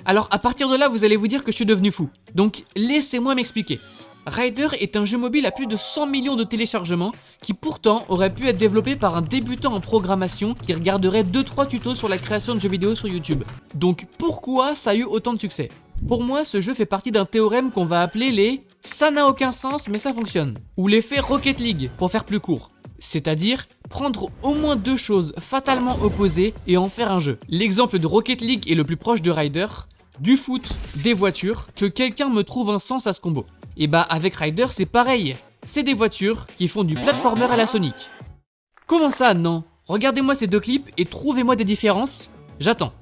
Alors à partir de là, vous allez vous dire que je suis devenu fou. Donc laissez-moi m'expliquer. Ryder est un jeu mobile à plus de 100 millions de téléchargements qui pourtant aurait pu être développé par un débutant en programmation qui regarderait 2-3 tutos sur la création de jeux vidéo sur YouTube. Donc pourquoi ça a eu autant de succès? Pour moi, ce jeu fait partie d'un théorème qu'on va appeler les « ça n'a aucun sens mais ça fonctionne » ou l'effet Rocket League pour faire plus court. C'est-à-dire prendre au moins deux choses fatalement opposées et en faire un jeu. L'exemple de Rocket League est le plus proche de Ryder, du foot, des voitures, que quelqu'un me trouve un sens à ce combo. Et bah avec Ryder c'est pareil, c'est des voitures qui font du platformer à la Sonic. Comment ça non? Regardez-moi ces deux clips et trouvez-moi des différences, j'attends.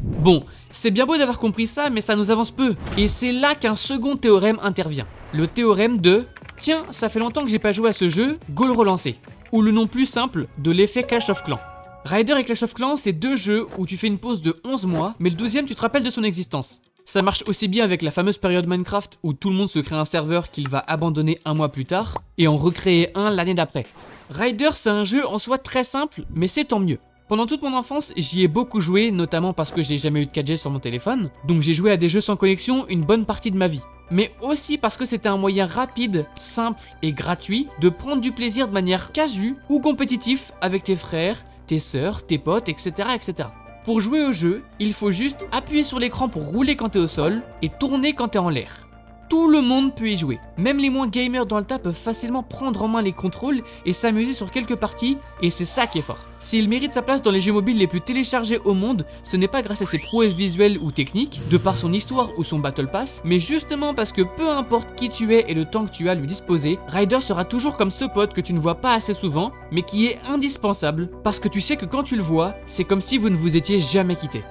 Bon, c'est bien beau d'avoir compris ça mais ça nous avance peu. Et c'est là qu'un second théorème intervient. Le théorème de « Tiens, ça fait longtemps que j'ai pas joué à ce jeu, go le relancer » ou le nom plus simple de l'effet Clash of Clans. Ryder et Clash of Clans c'est deux jeux où tu fais une pause de 11 mois mais le 12e tu te rappelles de son existence. Ça marche aussi bien avec la fameuse période Minecraft où tout le monde se crée un serveur qu'il va abandonner un mois plus tard et en recréer un l'année d'après. Ryder c'est un jeu en soi très simple mais c'est tant mieux. Pendant toute mon enfance j'y ai beaucoup joué notamment parce que j'ai jamais eu de 4G sur mon téléphone donc j'ai joué à des jeux sans connexion une bonne partie de ma vie. Mais aussi parce que c'était un moyen rapide, simple et gratuit de prendre du plaisir de manière casu ou compétitif avec tes frères, tes sœurs, tes potes etc. etc. Pour jouer au jeu, il faut juste appuyer sur l'écran pour rouler quand t'es au sol et tourner quand t'es en l'air. Tout le monde peut y jouer. Même les moins gamers dans le tas peuvent facilement prendre en main les contrôles et s'amuser sur quelques parties, et c'est ça qui est fort. S'il mérite sa place dans les jeux mobiles les plus téléchargés au monde, ce n'est pas grâce à ses prouesses visuelles ou techniques, de par son histoire ou son Battle Pass, mais justement parce que peu importe qui tu es et le temps que tu as à lui disposer, Ryder sera toujours comme ce pote que tu ne vois pas assez souvent, mais qui est indispensable, parce que tu sais que quand tu le vois, c'est comme si vous ne vous étiez jamais quitté.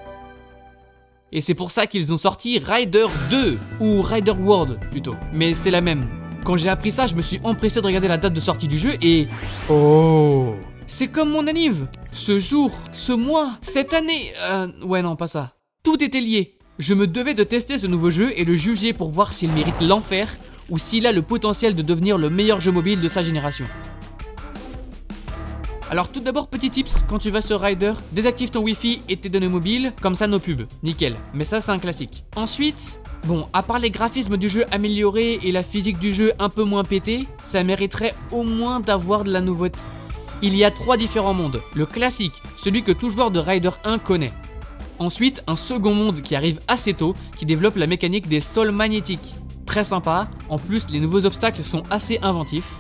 Et c'est pour ça qu'ils ont sorti Ryder 2, ou Ryder World plutôt, mais c'est la même. Quand j'ai appris ça, je me suis empressé de regarder la date de sortie du jeu et... Oh! C'est comme mon anniv! Ce jour, ce mois, cette année... ouais non, pas ça. Tout était lié. Je me devais de tester ce nouveau jeu et le juger pour voir s'il mérite l'enfer ou s'il a le potentiel de devenir le meilleur jeu mobile de sa génération. Alors tout d'abord, petit tips, quand tu vas sur Ryder, désactive ton Wi-Fi et tes données mobiles, comme ça nos pubs, nickel. Mais ça c'est un classique. Ensuite, bon, à part les graphismes du jeu améliorés et la physique du jeu un peu moins pétée, ça mériterait au moins d'avoir de la nouveauté. Il y a 3 différents mondes. Le classique, celui que tout joueur de Ryder 1 connaît. Ensuite, un second monde qui arrive assez tôt, qui développe la mécanique des sols magnétiques. Très sympa, en plus les nouveaux obstacles sont assez inventifs.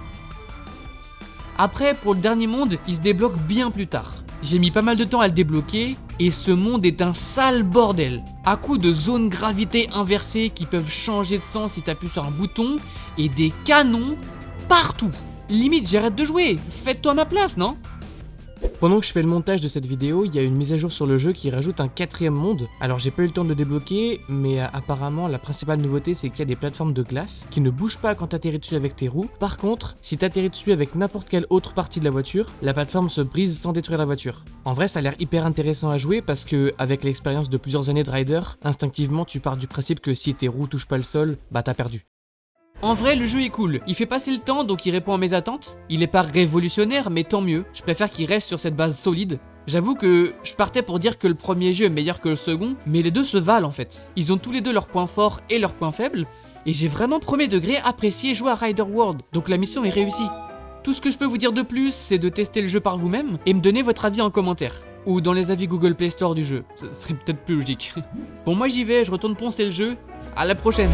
Après, pour le dernier monde, il se débloque bien plus tard. J'ai mis pas mal de temps à le débloquer, et ce monde est un sale bordel. À coup de zones gravité inversées qui peuvent changer de sens si t'appuies sur un bouton, et des canons partout. Limite, j'arrête de jouer, faites-toi ma place, non? Pendant que je fais le montage de cette vidéo, il y a une mise à jour sur le jeu qui rajoute un 4e monde. Alors j'ai pas eu le temps de le débloquer, mais apparemment la principale nouveauté c'est qu'il y a des plateformes de glace qui ne bougent pas quand t'atterris dessus avec tes roues. Par contre, si t'atterris dessus avec n'importe quelle autre partie de la voiture, la plateforme se brise sans détruire la voiture. En vrai ça a l'air hyper intéressant à jouer parce que avec l'expérience de plusieurs années de Ryder, instinctivement tu pars du principe que si tes roues touchent pas le sol, bah t'as perdu. En vrai, le jeu est cool, il fait passer le temps donc il répond à mes attentes. Il est pas révolutionnaire mais tant mieux, je préfère qu'il reste sur cette base solide. J'avoue que je partais pour dire que le premier jeu est meilleur que le second, mais les deux se valent en fait. Ils ont tous les deux leurs points forts et leurs points faibles, et j'ai vraiment premier degré apprécié jouer à Ryder World, donc la mission est réussie. Tout ce que je peux vous dire de plus, c'est de tester le jeu par vous-même et me donner votre avis en commentaire. Ou dans les avis Google Play Store du jeu, ce serait peut-être plus logique. Bon moi j'y vais, je retourne poncer le jeu, à la prochaine.